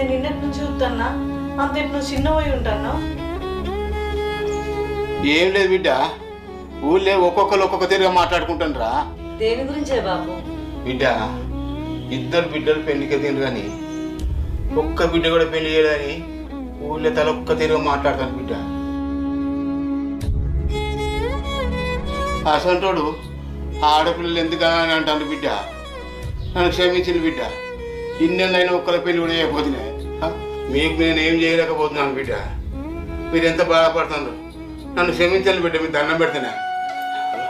నేను నిన్నటి నుంచి చూస్తున్నా, అంతటి నువ్వు చిన్నపోయి ఉంటాను. ఏం లేదు బిడ్డ, ఊళ్ళే ఒక్కొక్కరు ఒక్కొక్క తీరుగా మాట్లాడుకుంటాను. దేని గురించే బాబు? బిడ్డ, ఇద్దరు బిడ్డలు పెళ్లికి తిండ్రు కానీ ఒక్క బిడ్డ కూడా పెళ్లి చేయడని ఊళ్ళో తల ఒక్క తీరుగా మాట్లాడతాను బిడ్డ. అసంటోడు ఆడపిల్లలు ఎందుకని అంటాను బిడ్డ. నన్ను క్షమించింది బిడ్డ. ఇన్నెళ్ళైనా ఒక్కరి పెళ్లి కూడా చేయకపోతున్నాయి. మీకు నేను ఏం చేయలేకపోతున్నాను బిడ్డ. మీరు ఎంత బాధపడుతున్నారు. నన్ను క్షమించాలి బిడ్డ, మీరు దండం పెడుతున్నా.